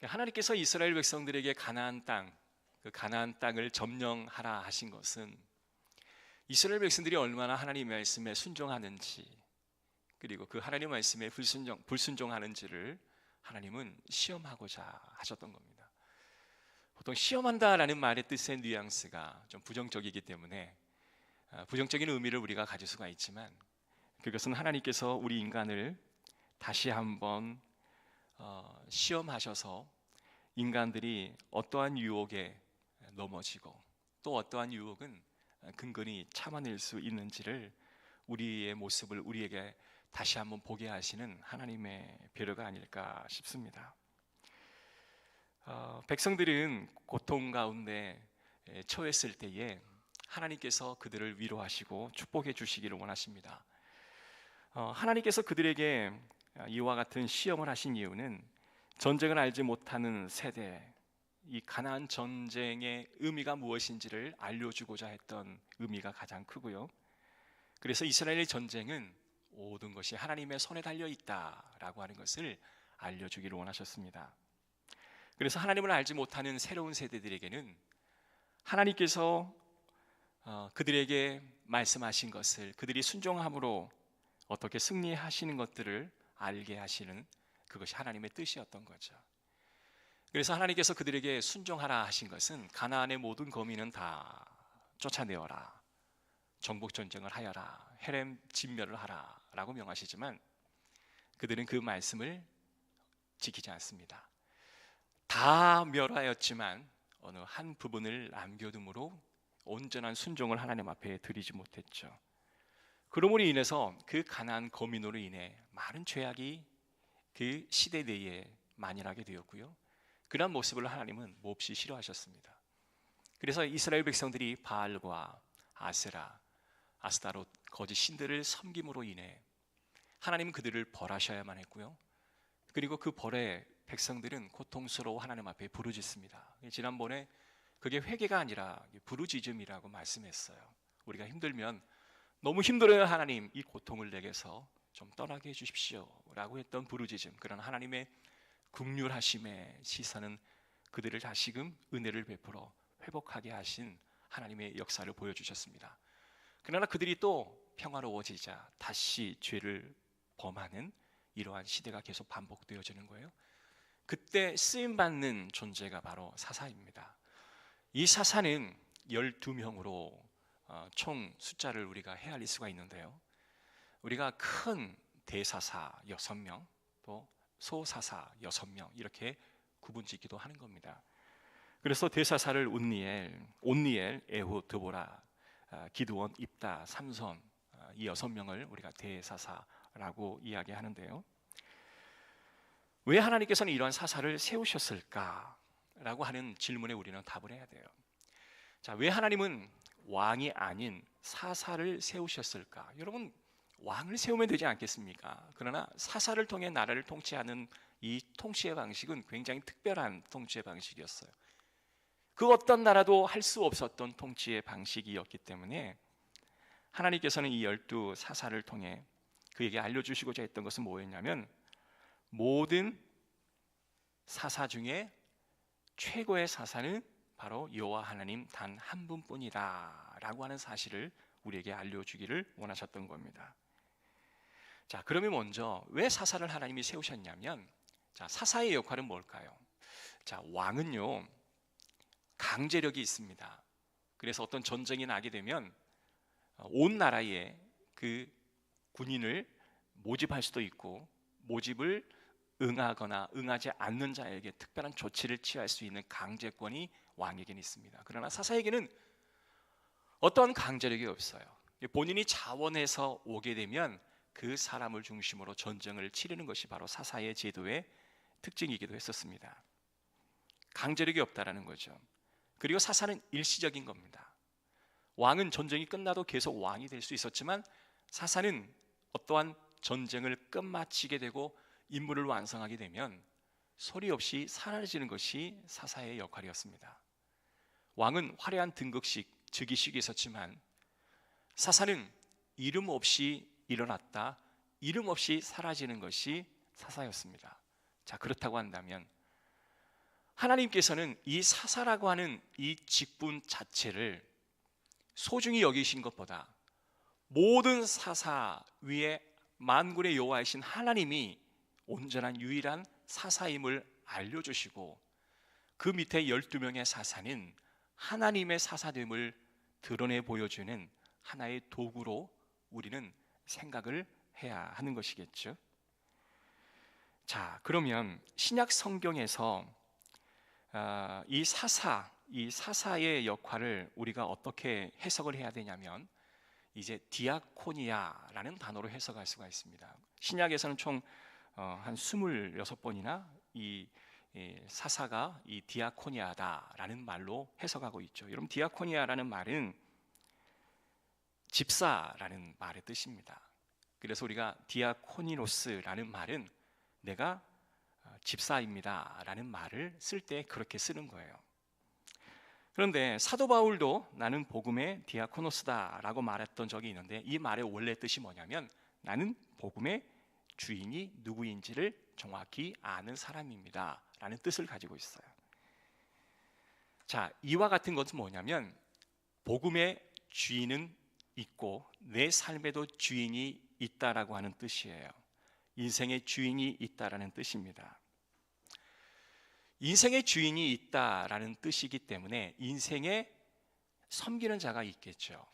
하나님께서 이스라엘 백성들에게 가나안 땅, 그 가나안 땅을 점령하라 하신 것은 이스라엘 백성들이 얼마나 하나님 말씀에 순종하는지, 그리고 그 하나님 말씀에 불순종하는지를 하나님은 시험하고자 하셨던 겁니다. 보통 시험한다라는 말의 뜻의 뉘앙스가 좀 부정적이기 때문에 부정적인 의미를 우리가 가질 수가 있지만, 그것은 하나님께서 우리 인간을 다시 한번 시험하셔서 인간들이 어떠한 유혹에 넘어지고 또 어떠한 유혹은 근근히 참아낼 수 있는지를, 우리의 모습을 우리에게 다시 한번 보게 하시는 하나님의 배려가 아닐까 싶습니다. 백성들은 고통 가운데 처했을 때에 하나님께서 그들을 위로하시고 축복해 주시기를 원하십니다. 하나님께서 그들에게 이와 같은 시험을 하신 이유는 전쟁을 알지 못하는 세대, 이 가나안 전쟁의 의미가 무엇인지를 알려주고자 했던 의미가 가장 크고요. 그래서 이스라엘의 전쟁은 모든 것이 하나님의 손에 달려 있다라고 하는 것을 알려주기를 원하셨습니다. 그래서 하나님을 알지 못하는 새로운 세대들에게는 하나님께서 그들에게 말씀하신 것을, 그들이 순종함으로 어떻게 승리하시는 것들을 알게 하시는, 그것이 하나님의 뜻이었던 거죠. 그래서 하나님께서 그들에게 순종하라 하신 것은 가나안의 모든 거민은 다 쫓아내어라, 정복 전쟁을 하여라, 헤렘 진멸을 하라 라고 명하시지만 그들은 그 말씀을 지키지 않습니다. 다 멸하였지만 어느 한 부분을 남겨둠으로 온전한 순종을 하나님 앞에 드리지 못했죠. 그러므로 인해서 그 가나안 거민으로 인해 많은 죄악이 그 시대 내에 만연하게 되었고요. 그런 모습을 하나님은 몹시 싫어하셨습니다. 그래서 이스라엘 백성들이 바알과 아세라, 아스타롯 거짓 신들을 섬김으로 인해 하나님은 그들을 벌하셔야만 했고요. 그리고 그 벌에 백성들은 고통스러워 하나님 앞에 부르짖습니다. 지난번에 그게 회개가 아니라 부르짖음이라고 말씀했어요. 우리가 힘들면 너무 힘들어요 하나님, 이 고통을 내게서 좀 떠나게 해주십시오 라고 했던 부르짖음, 그런 하나님의 긍휼하심의 시선은 그들을 다시금 은혜를 베풀어 회복하게 하신 하나님의 역사를 보여주셨습니다. 그러나 그들이 또 평화로워지자 다시 죄를 범하는 이러한 시대가 계속 반복되어지는 거예요. 그때 쓰임받는 존재가 바로 사사입니다. 이 사사는 12명으로 총 숫자를 우리가 헤아릴 수가 있는데요, 우리가 큰 대사사 6명, 또 소사사 6명 이렇게 구분짓기도 하는 겁니다. 그래서 대사사를 온니엘, 에훗, 드보라, 기드온, 입다, 삼손, 이 6명을 우리가 대사사라고 이야기하는데요, 왜 하나님께서는 이러한 사사를 세우셨을까라고 하는 질문에 우리는 답을 해야 돼요. 자, 왜 하나님은 왕이 아닌 사사를 세우셨을까? 여러분, 왕을 세우면 되지 않겠습니까? 그러나 사사를 통해 나라를 통치하는 이 통치의 방식은 굉장히 특별한 통치의 방식이었어요. 그 어떤 나라도 할 수 없었던 통치의 방식이었기 때문에 하나님께서는 이 12사사를 통해 그에게 알려주시고자 했던 것은 뭐였냐면, 모든 사사 중에 최고의 사사는 바로 여호와 하나님 단 한 분뿐이다 라고 하는 사실을 우리에게 알려주기를 원하셨던 겁니다. 자, 그러면 먼저 왜 사사를 하나님이 세우셨냐면, 자, 사사의 역할은 뭘까요? 자, 왕은요 강제력이 있습니다. 그래서 어떤 전쟁이 나게 되면 온 나라에 그 군인을 모집할 수도 있고, 모집을 응하거나 응하지 않는 자에게 특별한 조치를 취할 수 있는 강제권이 왕에게는 있습니다. 그러나 사사에게는 어떠한 강제력이 없어요. 본인이 자원해서 오게 되면 그 사람을 중심으로 전쟁을 치르는 것이 바로 사사의 제도의 특징이기도 했었습니다. 강제력이 없다라는 거죠. 그리고 사사는 일시적인 겁니다. 왕은 전쟁이 끝나도 계속 왕이 될 수 있었지만 사사는 어떠한 전쟁을 끝마치게 되고 임무를 완성하게 되면 소리 없이 사라지는 것이 사사의 역할이었습니다. 왕은 화려한 등극식, 즉위식이 있었지만 사사는 이름 없이 일어났다, 이름 없이 사라지는 것이 사사였습니다. 자, 그렇다고 한다면 하나님께서는 이 사사라고 하는 이 직분 자체를 소중히 여기신 것보다 모든 사사 위에 만군의 여호와이신 하나님이 온전한 유일한 사사임을 알려주시고, 그 밑에 12명의 사사는 하나님의 사사됨을 드러내 보여주는 하나의 도구로 우리는 생각을 해야 하는 것이겠죠. 자, 그러면 신약 성경에서 이 사사의 역할을 우리가 어떻게 해석을 해야 되냐면, 이제 디아코니아라는 단어로 해석할 수가 있습니다. 신약에서는 총 한 26번이나 이 사사가 이 디아코니아다라는 말로 해석하고 있죠. 여러분, 디아코니아라는 말은 집사라는 말의 뜻입니다. 그래서 우리가 디아코니노스라는 말은 내가 집사입니다 라는 말을 쓸 때 그렇게 쓰는 거예요. 그런데 사도 바울도 나는 복음의 디아코노스다 라고 말했던 적이 있는데, 이 말의 원래 뜻이 뭐냐면 나는 복음의 주인이 누구인지를 정확히 아는 사람입니다 라는 뜻을 가지고 있어요. 자, 이와 같은 것은 뭐냐면 복음의 주인은 있고 내 삶에도 주인이 있다라고 하는 뜻이에요. 인생의 주인이 있다라는 뜻입니다. 인생의 주인이 있다라는 뜻이기 때문에 인생에 섬기는 자가 있겠죠.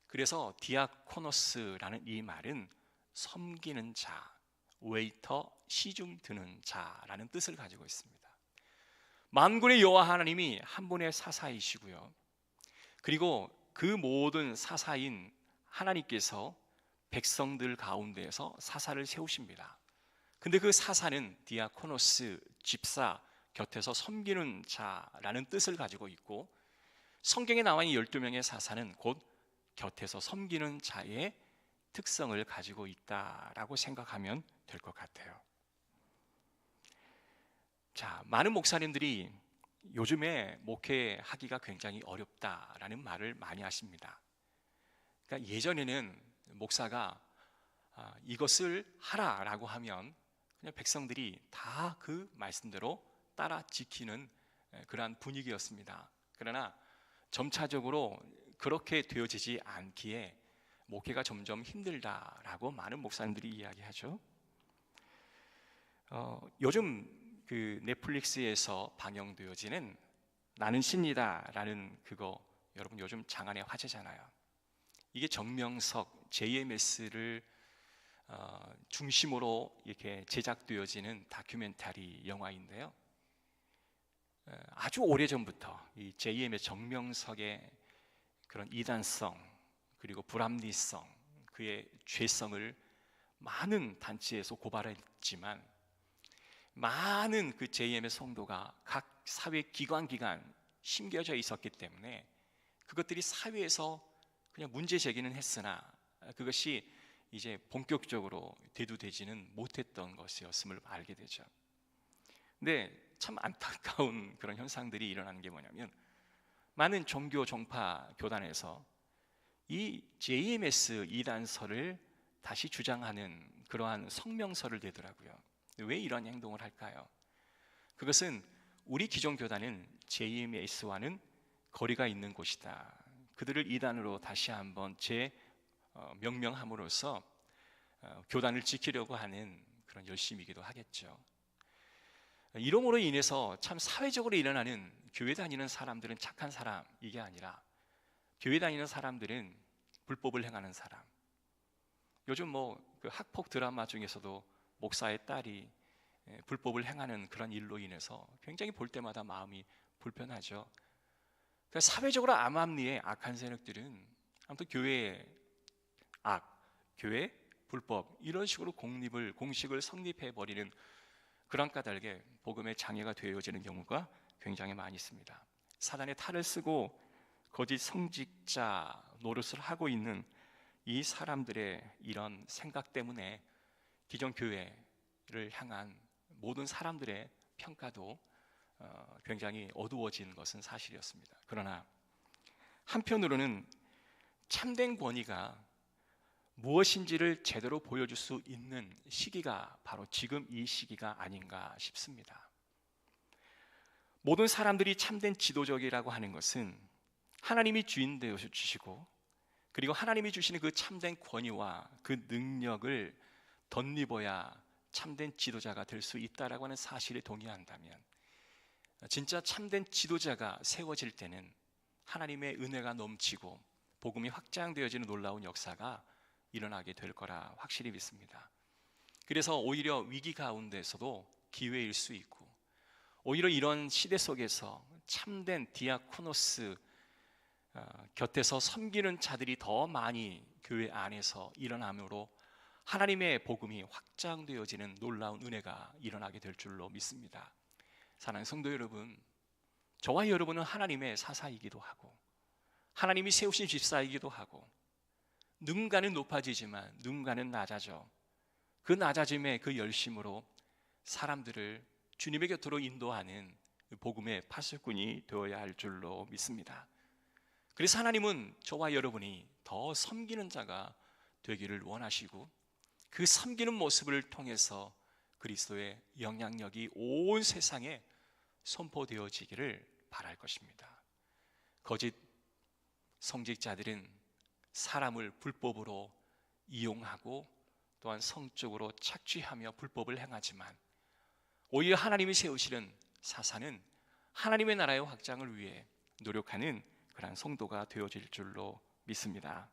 그래서 디아코노스라는 이 말은 섬기는 자, 웨이터, 시중 드는 자라는 뜻을 가지고 있습니다. 만군의 여호와 하나님이 한 분의 사사이시고요, 그리고 그 모든 사사인 하나님께서 백성들 가운데에서 사사를 세우십니다. 근데 그 사사는 디아코노스, 집사, 곁에서 섬기는 자라는 뜻을 가지고 있고, 성경에 나와 있는 12명의 사사는 곧 곁에서 섬기는 자의 특성을 가지고 있다라고 생각하면 될 것 같아요. 자, 많은 목사님들이 요즘에 목회하기가 굉장히 어렵다라는 말을 많이 하십니다. 그러니까 예전에는 목사가 이것을 하라라고 하면 그냥 백성들이 다 그 말씀대로 따라 지키는 그러한 분위기였습니다. 그러나 점차적으로 그렇게 되어지지 않기에 목회가 점점 힘들다라고 많은 목사님들이 이야기하죠. 요즘 그 넷플릭스에서 방영되어지는 나는 신이다라는 그거, 여러분 요즘 장안의 화제잖아요. 이게 정명석 JMS를 중심으로 이렇게 제작되어지는 다큐멘터리 영화인데요. 아주 오래전부터 이 JMS 정명석의 그런 이단성, 그리고 불합리성, 그의 죄성을 많은 단체에서 고발했지만 많은 그 JM의 성도가 각 사회 기관 심겨져 있었기 때문에 그것들이 사회에서 그냥 문제 제기는 했으나 그것이 이제 본격적으로 대두되지는 못했던 것이었음을 알게 되죠. 근데 참 안타까운 그런 현상들이 일어나는 게 뭐냐면, 많은 종교 종파 교단에서 이 JMS 이단설을 다시 주장하는 그러한 성명서를 내더라고요. 왜 이런 행동을 할까요? 그것은 우리 기존 교단은 JMS와는 거리가 있는 곳이다. 그들을 이단으로 다시 한번 명명함으로써 교단을 지키려고 하는 그런 열심이기도 하겠죠. 이러므로 인해서 참 사회적으로 일어나는, 교회 다니는 사람들은 착한 사람 이게 아니라 교회 다니는 사람들은 불법을 행하는 사람. 요즘 그 학폭 드라마 중에서도 목사의 딸이 불법을 행하는 그런 일로 인해서 굉장히 볼 때마다 마음이 불편하죠. 그러니까 사회적으로 암암리의 악한 세력들은 아무튼 교회의 교회 불법, 이런 식으로 공식을 성립해 버리는 그런 까닭에 복음의 장애가 되어지는 경우가 굉장히 많이 있습니다. 사단의 탈을 쓰고 거짓 성직자 노릇을 하고 있는 이 사람들의 이런 생각 때문에 기존 교회를 향한 모든 사람들의 평가도 굉장히 어두워진 것은 사실이었습니다. 그러나 한편으로는 참된 권위가 무엇인지를 제대로 보여줄 수 있는 시기가 바로 지금 이 시기가 아닌가 싶습니다. 모든 사람들이 참된 지도적이라고 하는 것은 하나님이 주인 되어 주시고, 그리고 하나님이 주시는 그 참된 권위와 그 능력을 덧입어야 참된 지도자가 될 수 있다라고 하는 사실에 동의한다면, 진짜 참된 지도자가 세워질 때는 하나님의 은혜가 넘치고 복음이 확장되어지는 놀라운 역사가 일어나게 될 거라 확실히 믿습니다. 그래서 오히려 위기 가운데서도 기회일 수 있고, 오히려 이런 시대 속에서 참된 디아코노스 곁에서 섬기는 자들이 더 많이 교회 안에서 일어남으로 하나님의 복음이 확장되어지는 놀라운 은혜가 일어나게 될 줄로 믿습니다. 사랑하는 성도 여러분, 저와 여러분은 하나님의 사사이기도 하고 하나님이 세우신 집사이기도 하고, 누군가는 높아지지만 누군가는 낮아져 그 낮아짐의 그 열심으로 사람들을 주님의 곁으로 인도하는 복음의 파수꾼이 되어야 할 줄로 믿습니다. 그래서 하나님은 저와 여러분이 더 섬기는 자가 되기를 원하시고, 그 섬기는 모습을 통해서 그리스도의 영향력이 온 세상에 선포되어지기를 바랄 것입니다. 거짓 성직자들은 사람을 불법으로 이용하고 또한 성적으로 착취하며 불법을 행하지만, 오히려 하나님이 세우시는 사사는 하나님의 나라의 확장을 위해 노력하는 그런 성도가 되어질 줄로 믿습니다.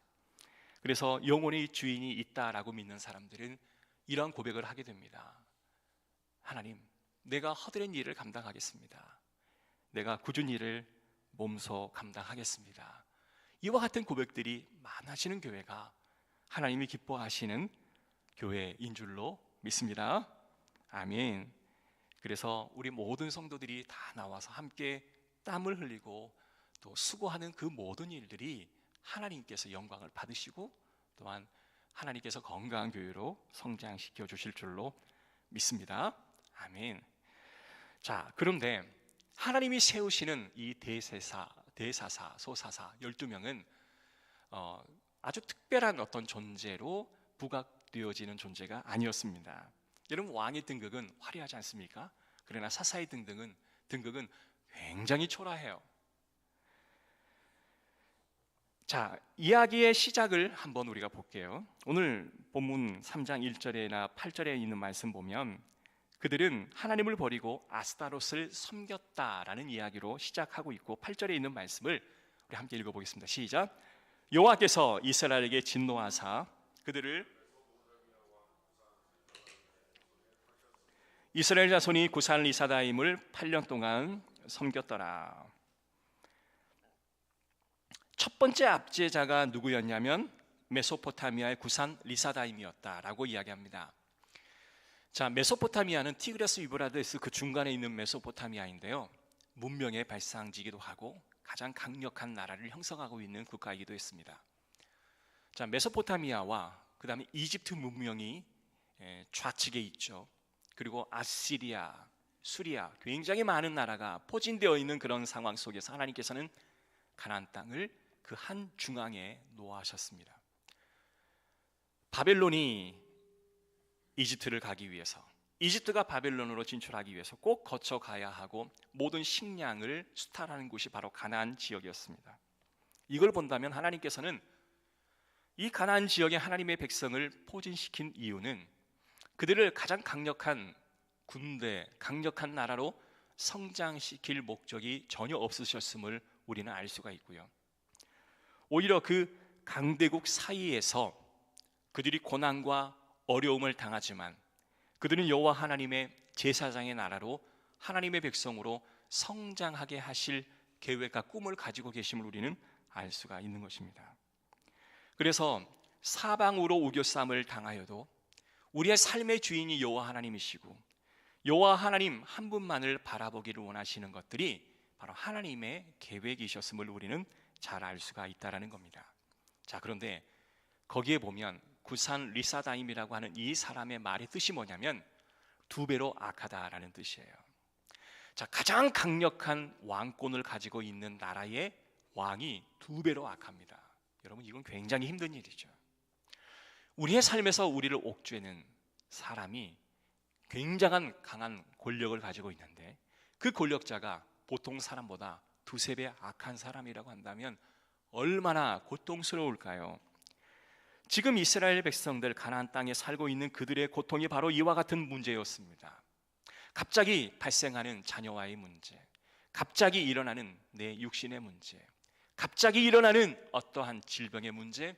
그래서 영혼의 주인이 있다라고 믿는 사람들은 이러한 고백을 하게 됩니다. 하나님, 내가 허드렛 일을 감당하겠습니다. 내가 굳은 일을 몸소 감당하겠습니다. 이와 같은 고백들이 많아지는 교회가 하나님이 기뻐하시는 교회인 줄로 믿습니다. 아멘. 그래서 우리 모든 성도들이 다 나와서 함께 땀을 흘리고 또 수고하는 그 모든 일들이 하나님께서 영광을 받으시고, 또한 하나님께서 건강한 교회로 성장시켜 주실 줄로 믿습니다. 아멘. 자, 그런데 하나님이 세우시는 이 대사사, 소사사 12명은 아주 특별한 어떤 존재로 부각되어지는 존재가 아니었습니다. 여러분, 왕의 등극은 화려하지 않습니까? 그러나 사사의 등극은 굉장히 초라해요. 자, 이야기의 시작을 한번 우리가 볼게요. 오늘 본문 3장 1절에나 8절에 있는 말씀 보면 그들은 하나님을 버리고 아스타롯을 섬겼다라는 이야기로 시작하고 있고, 8절에 있는 말씀을 우리 함께 읽어보겠습니다. 시작. 여호와께서 이스라엘에게 진노하사 이스라엘 자손이 구산 리사다임을 8년 동안 섬겼더라. 첫 번째 압제자가 누구였냐면 메소포타미아의 구산 리사다임이었다라고 이야기합니다. 자, 메소포타미아는 티그레스 유브라데스 그 중간에 있는 메소포타미아인데요, 문명의 발상지기도 하고 가장 강력한 나라를 형성하고 있는 국가이기도 했습니다. 자, 메소포타미아와 그 다음에 이집트 문명이 좌측에 있죠. 그리고 아시리아, 수리아, 굉장히 많은 나라가 포진되어 있는 그런 상황 속에서 하나님께서는 가나안 땅을 그 한 중앙에 놓아하셨습니다. 바벨론이 이집트를 가기 위해서, 이집트가 바벨론으로 진출하기 위해서 꼭 거쳐가야 하고 모든 식량을 수탈하는 곳이 바로 가나안 지역이었습니다. 이걸 본다면 하나님께서는 이 가나안 지역의 하나님의 백성을 포진시킨 이유는 그들을 가장 강력한 군대, 강력한 나라로 성장시킬 목적이 전혀 없으셨음을 우리는 알 수가 있고요. 오히려 그 강대국 사이에서 그들이 고난과 어려움을 당하지만 그들은 여호와 하나님의 제사장의 나라로 하나님의 백성으로 성장하게 하실 계획과 꿈을 가지고 계심을 우리는 알 수가 있는 것입니다. 그래서 사방으로 우겨쌈을 당하여도 우리의 삶의 주인이 여호와 하나님이시고 여호와 하나님 한 분만을 바라보기를 원하시는 것들이 바로 하나님의 계획이셨음을 우리는 잘 알 수가 있다라는 겁니다. 자, 그런데 거기에 보면 구산 리사다임이라고 하는 이 사람의 말의 뜻이 뭐냐면 2배로 악하다라는 뜻이에요. 자, 가장 강력한 왕권을 가지고 있는 나라의 왕이 2배로 악합니다. 여러분, 이건 굉장히 힘든 일이죠. 우리의 삶에서 우리를 옥죄는 사람이 굉장한 강한 권력을 가지고 있는데 그 권력자가 보통 사람보다 두세 배 악한 사람이라고 한다면 얼마나 고통스러울까요? 지금 이스라엘 백성들 가나안 땅에 살고 있는 그들의 고통이 바로 이와 같은 문제였습니다. 갑자기 발생하는 자녀와의 문제, 갑자기 일어나는 내 육신의 문제, 갑자기 일어나는 어떠한 질병의 문제,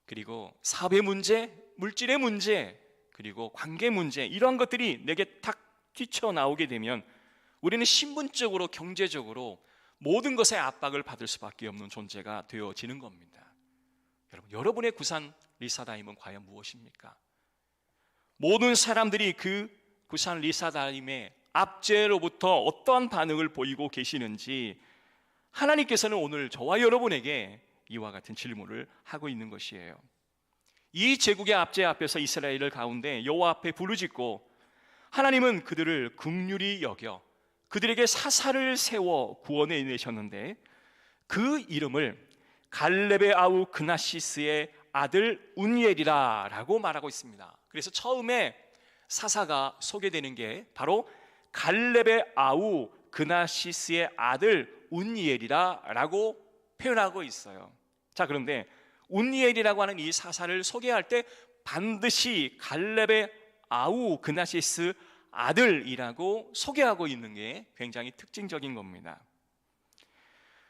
그리고 사업의 문제, 물질의 문제, 그리고 관계 문제, 이러한 것들이 내게 탁 뛰쳐나오게 되면 우리는 신분적으로, 경제적으로 모든 것에 압박을 받을 수밖에 없는 존재가 되어지는 겁니다. 여러분의 구산 리사다임은 과연 무엇입니까? 모든 사람들이 그 구산 리사다임의 압제로부터 어떠한 반응을 보이고 계시는지 하나님께서는 오늘 저와 여러분에게 이와 같은 질문을 하고 있는 것이에요. 이 제국의 압제 앞에서 이스라엘을 가운데 여호와 앞에 부르짖고 하나님은 그들을 긍휼히 여겨 그들에게 사사를 세워 구원해 내셨는데 그 이름을 갈렙의 아우 그나시스의 아들 운니엘이라 라고 말하고 있습니다. 그래서 처음에 사사가 소개되는 게 바로 갈렙의 아우 그나시스의 아들 운니엘이라 라고 표현하고 있어요. 자, 그런데 운니엘이라고 하는 이 사사를 소개할 때 반드시 갈렙의 아우 그나시스 아들이라고 소개하고 있는 게 굉장히 특징적인 겁니다.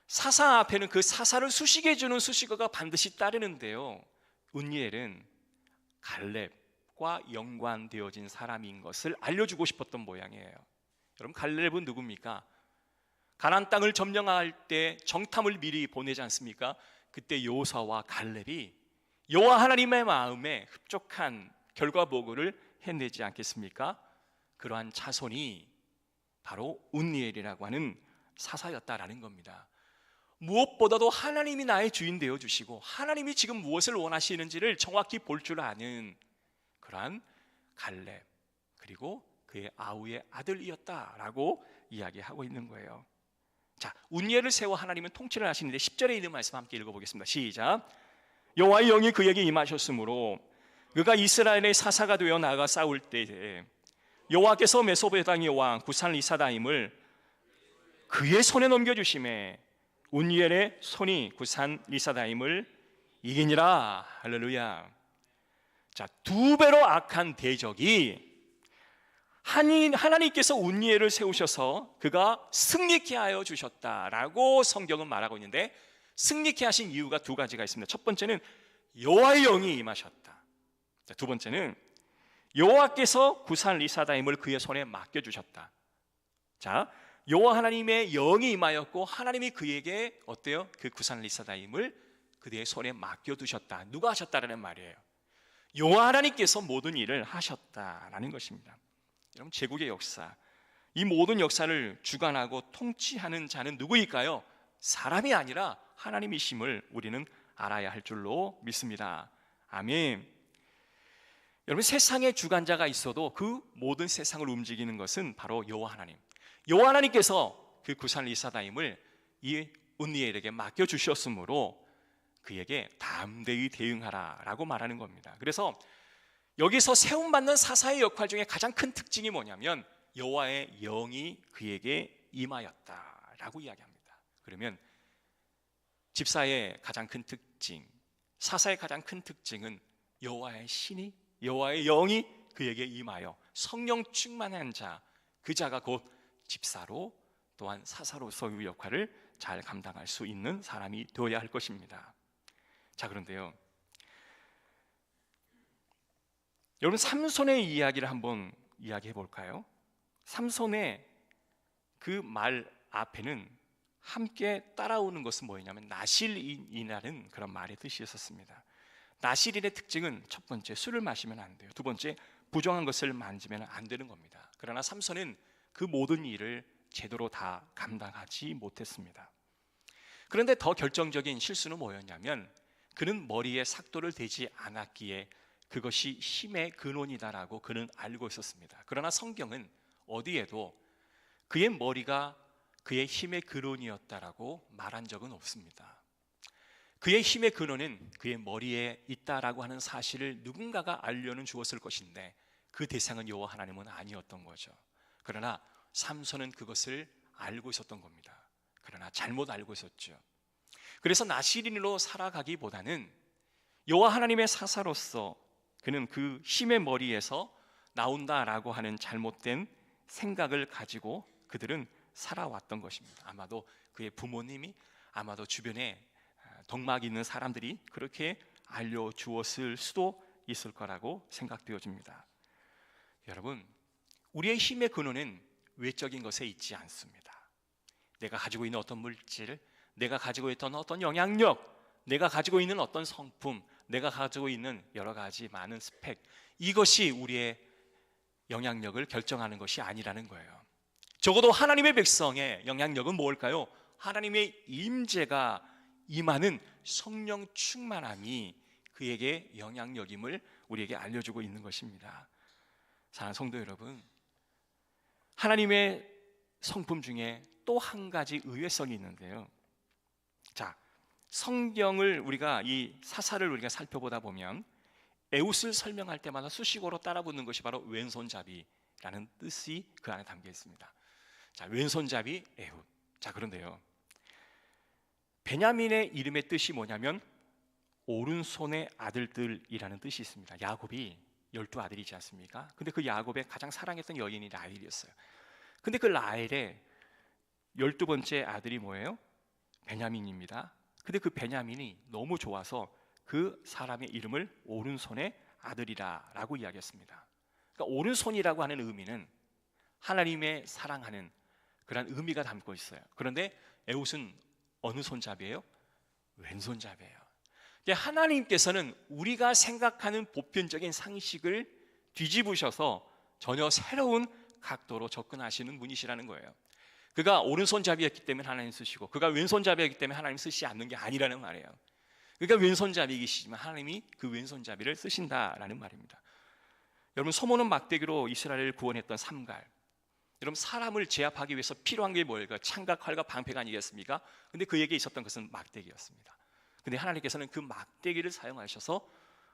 사사 앞에는 그 사사를 수식해 주는 수식어가 반드시 따르는데요, 운니엘은 갈렙과 연관되어진 사람인 것을 알려주고 싶었던 모양이에요. 여러분, 갈렙은 누굽니까? 가나안 땅을 점령할 때 정탐을 미리 보내지 않습니까? 그때 여호수아와 갈렙이 여호와 하나님의 마음에 흡족한 결과 보고를 해내지 않겠습니까? 그러한 자손이 바로 운니엘이라고 하는 사사였다라는 겁니다. 무엇보다도 하나님이 나의 주인 되어주시고 하나님이 지금 무엇을 원하시는지를 정확히 볼 줄 아는 그러한 갈렙, 그리고 그의 아우의 아들이었다라고 이야기하고 있는 거예요. 자, 운니엘을 세워 하나님은 통치를 하시는데 10절에 있는 말씀 함께 읽어보겠습니다. 시작. 여호와의 영이 그에게 임하셨으므로 그가 이스라엘의 사사가 되어 나아가 싸울 때에 여호와께서 메소포타미아 왕 구산 리사다임을 그의 손에 넘겨주심에 운니엘의 손이 구산 리사다임을 이기니라. 할렐루야. 자, 두 배로 악한 대적이 하나님께서 운니엘을 세우셔서 그가 승리케 하여 주셨다라고 성경은 말하고 있는데, 승리케 하신 이유가 두 가지가 있습니다. 첫 번째는 여호와의 영이 임하셨다. 두 번째는 여호와께서 구산 리사다임을 그의 손에 맡겨주셨다. 자, 여호와 하나님의 영이 임하였고 하나님이 그에게 어때요? 그 구산 리사다임을 그의 손에 맡겨두셨다. 누가 하셨다라는 말이에요? 여호와 하나님께서 모든 일을 하셨다라는 것입니다. 여러분, 제국의 역사, 이 모든 역사를 주관하고 통치하는 자는 누구일까요? 사람이 아니라 하나님이심을 우리는 알아야 할 줄로 믿습니다. 아멘. 여러분, 세상에 주관자가 있어도 그 모든 세상을 움직이는 것은 바로 여호와 하나님. 여호와 하나님께서 그 구산 리사다임을 이 운니엘에게 맡겨주셨으므로 그에게 담대히 대응하라라고 말하는 겁니다. 그래서 여기서 세움받는 사사의 역할 중에 가장 큰 특징이 뭐냐면 여호와의 영이 그에게 임하였다라고 이야기합니다. 그러면 집사의 가장 큰 특징, 사사의 가장 큰 특징은 여호와의 신이, 여호와의 영이 그에게 임하여 성령 충만한 자, 그 자가 곧 집사로 또한 사사로서의 역할을 잘 감당할 수 있는 사람이 되어야 할 것입니다. 자, 그런데요, 여러분, 삼손의 이야기를 한번 이야기해 볼까요? 삼손의 그 말 앞에는 함께 따라오는 것은 뭐였냐면 나실인이라는 그런 말의 뜻이 있었습니다. 나실인의 특징은 첫 번째, 술을 마시면 안 돼요. 두 번째, 부정한 것을 만지면 안 되는 겁니다. 그러나 삼손은 그 모든 일을 제대로 다 감당하지 못했습니다. 그런데 더 결정적인 실수는 뭐였냐면 그는 머리에 삭도를 대지 않았기에 그것이 힘의 근원이다라고 그는 알고 있었습니다. 그러나 성경은 어디에도 그의 머리가 그의 힘의 근원이었다라고 말한 적은 없습니다. 그의 힘의 근원은 그의 머리에 있다라고 하는 사실을 누군가가 알려는 주었을 것인데 그 대상은 여호와 하나님은 아니었던 거죠. 그러나 삼손은 그것을 알고 있었던 겁니다. 그러나 잘못 알고 있었죠. 그래서 나시린으로 살아가기보다는 여호와 하나님의 사사로서 그는 그 힘의 머리에서 나온다라고 하는 잘못된 생각을 가지고 그들은 살아왔던 것입니다. 아마도 그의 부모님이, 아마도 주변에 덕막 있는 사람들이 그렇게 알려주었을 수도 있을 거라고 생각되어집니다. 여러분, 우리의 힘의 근원은 외적인 것에 있지 않습니다. 내가 가지고 있는 어떤 물질, 내가 가지고 있던 어떤 영향력, 내가 가지고 있는 어떤 성품, 내가 가지고 있는 여러 가지 많은 스펙, 이것이 우리의 영향력을 결정하는 것이 아니라는 거예요. 적어도 하나님의 백성의 영향력은 뭘까요? 하나님의 임재가 임하는 성령 충만함이 그에게 영향력임을 우리에게 알려주고 있는 것입니다. 사랑하는 성도 여러분, 하나님의 성품 중에 또 한 가지 의외성이 있는데요. 자, 성경을 우리가 이 사사를 우리가 살펴보다 보면 에웃을 설명할 때마다 수식어로 따라붙는 것이 바로 왼손잡이라는 뜻이 그 안에 담겨 있습니다. 자, 왼손잡이 에웃. 자, 그런데요, 베냐민의 이름의 뜻이 뭐냐면 오른손의 아들들이라는 뜻이 있습니다. 야곱이 12아들이지 않습니까? 근데 그 야곱의 가장 사랑했던 여인이 라헬이었어요. 근데 그 라헬의 12번째 아들이 뭐예요? 베냐민입니다. 근데 그 베냐민이 너무 좋아서 그 사람의 이름을 오른손의 아들이라고 이야기했습니다. 그러니까 오른손이라고 하는 의미는 하나님의 사랑하는 그런 의미가 담고 있어요. 그런데 에웃은 어느 손잡이에요? 왼손잡이에요. 하나님께서는 우리가 생각하는 보편적인 상식을 뒤집으셔서 전혀 새로운 각도로 접근하시는 분이시라는 거예요. 그가 오른손잡이였기 때문에 하나님 쓰시고, 그가 왼손잡이였기 때문에 하나님 쓰시지 않는 게 아니라는 말이에요. 그러니까 왼손잡이이시지만 하나님이 그 왼손잡이를 쓰신다라는 말입니다. 여러분, 소모는 막대기로 이스라엘을 구원했던 삼갈. 여러분, 사람을 제압하기 위해서 필요한 게 뭐예요? 창과 칼과 방패가 아니겠습니까? 근데 그에게 있었던 것은 막대기였습니다. 근데 하나님께서는 그 막대기를 사용하셔서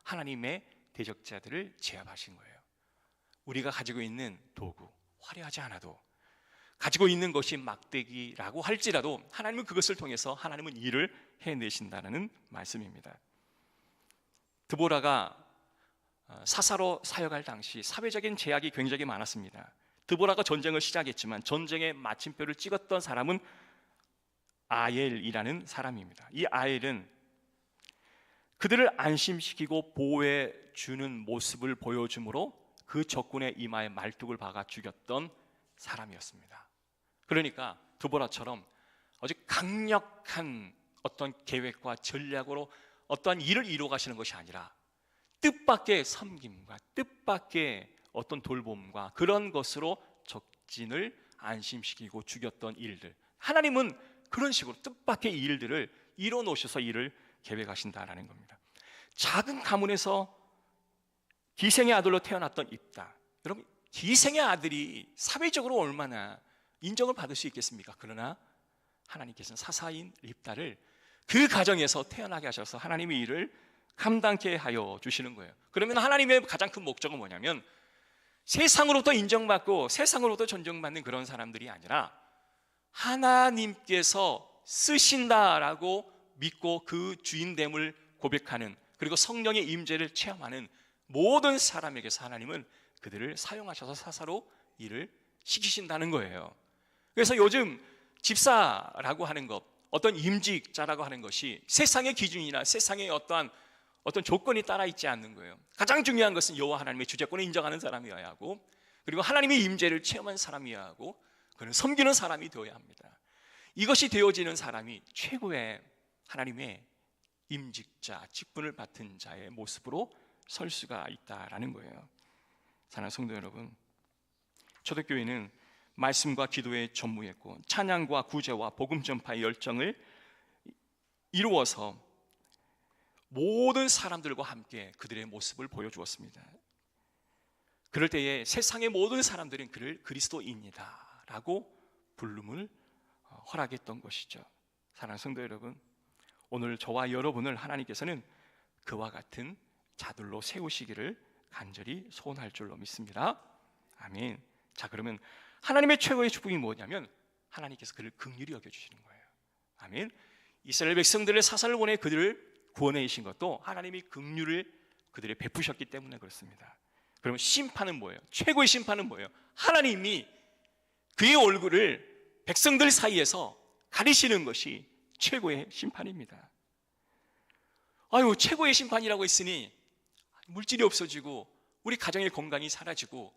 하나님의 대적자들을 제압하신 거예요. 우리가 가지고 있는 도구, 화려하지 않아도 가지고 있는 것이 막대기라고 할지라도 하나님은 그것을 통해서 하나님은 일을 해내신다는 말씀입니다. 드보라가 사사로 사역할 당시 사회적인 제약이 굉장히 많았습니다. 드보라가 전쟁을 시작했지만 전쟁의 마침표를 찍었던 사람은 아엘이라는 사람입니다. 이 아엘은 그들을 안심시키고 보호해 주는 모습을 보여줌으로 그 적군의 이마에 말뚝을 박아 죽였던 사람이었습니다. 그러니까 드보라처럼 아주 강력한 어떤 계획과 전략으로 어떠한 일을 이루어 가시는 것이 아니라 뜻밖의 섬김과 뜻밖의 어떤 돌봄과 그런 것으로 적진을 안심시키고 죽였던 일들, 하나님은 그런 식으로 뜻밖의 일들을 이뤄 놓으셔서 일을 계획하신다라는 겁니다. 작은 가문에서 기생의 아들로 태어났던 입다. 여러분, 기생의 아들이 사회적으로 얼마나 인정을 받을 수 있겠습니까? 그러나 하나님께서는 사사인 입다를 그 가정에서 태어나게 하셔서 하나님의 일을 감당케 하여 주시는 거예요. 그러면 하나님의 가장 큰 목적은 뭐냐면 세상으로부터 인정받고 세상으로부터 존중받는 그런 사람들이 아니라 하나님께서 쓰신다라고 믿고 그 주인됨을 고백하는, 그리고 성령의 임재를 체험하는 모든 사람에게서 하나님은 그들을 사용하셔서 사사로 일을 시키신다는 거예요. 그래서 요즘 집사라고 하는 것, 어떤 임직자라고 하는 것이 세상의 기준이나 세상의 어떤 조건이 따라 있지 않는 거예요. 가장 중요한 것은 여호와 하나님의 주재권을 인정하는 사람이어야 하고, 그리고 하나님의 임재를 체험한 사람이어야 하고, 그는 섬기는 사람이 되어야 합니다. 이것이 되어지는 사람이 최고의 하나님의 임직자, 직분을 맡은 자의 모습으로 설 수가 있다라는 거예요. 사랑하는 성도 여러분, 초대교회는 말씀과 기도에 전무했고 찬양과 구제와 복음 전파의 열정을 이루어서 모든 사람들과 함께 그들의 모습을 보여주었습니다. 그럴 때에 세상의 모든 사람들은 그를 그리스도인이다 라고 부름을 허락했던 것이죠. 사랑하는 성도 여러분, 오늘 저와 여러분을 하나님께서는 그와 같은 자들로 세우시기를 간절히 소원할 줄로 믿습니다. 아멘. 자, 그러면 하나님의 최고의 축복이 뭐냐면 하나님께서 그를 긍휼히 여겨주시는 거예요. 아멘. 이스라엘 백성들의 사사를 보내 그들을 구원해 신 것도 하나님이 긍휼을 그들에 베푸셨기 때문에 그렇습니다. 그러면 심판은 뭐예요? 최고의 심판은 뭐예요? 하나님이 그의 얼굴을 백성들 사이에서 가리시는 것이 최고의 심판입니다. 아유, 최고의 심판이라고 했으니 물질이 없어지고 우리 가정의 건강이 사라지고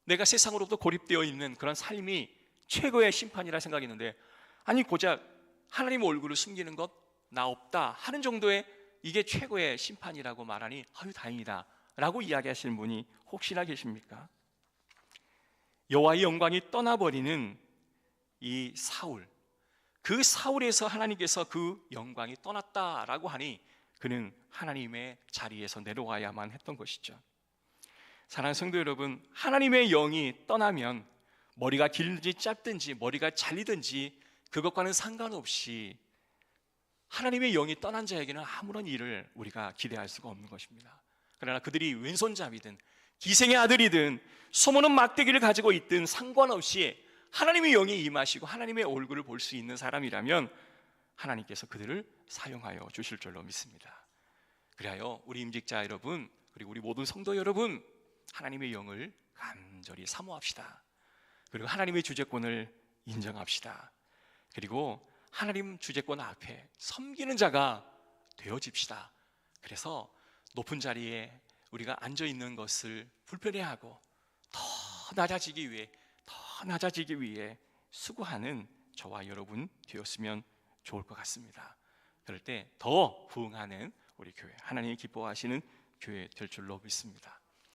내가 세상으로부터 고립되어 있는 그런 삶이 최고의 심판이라 생각했는데, 아니 고작 하나님의 얼굴을 숨기는 것 나 없다 하는 정도의 이게 최고의 심판이라고 말하니 아유 다행이다 라고 이야기하시는 분이 혹시나 계십니까? 여호와의 영광이 떠나버리는 이 사울, 그 사울에서 하나님께서 그 영광이 떠났다라고 하니 그는 하나님의 자리에서 내려와야만 했던 것이죠. 사랑하는 성도 여러분, 하나님의 영이 떠나면 머리가 길든지 짧든지 머리가 잘리든지 그것과는 상관없이 하나님의 영이 떠난 자에게는 아무런 일을 우리가 기대할 수가 없는 것입니다. 그러나 그들이 왼손잡이든 기생의 아들이든 소모는 막대기를 가지고 있든 상관없이 하나님의 영이 임하시고 하나님의 얼굴을 볼 수 있는 사람이라면 하나님께서 그들을 사용하여 주실 줄로 믿습니다. 그래요, 우리 임직자 여러분, 그리고 우리 모든 성도 여러분, 하나님의 영을 간절히 사모합시다. 그리고 하나님의 주재권을 인정합시다. 그리고 하나님 주재권 앞에 섬기는 자가 되어집시다. 그래서 높은 자리에 우리가 앉아있는 것을 불편해하고 더 낮아지기 위해 수고하는 저와 여러분 되었으면 좋을 것 같습니다. 그럴 때 더 부흥하는 우리 교회, 하나님이 기뻐하시는 교회 될 줄로 믿습니다.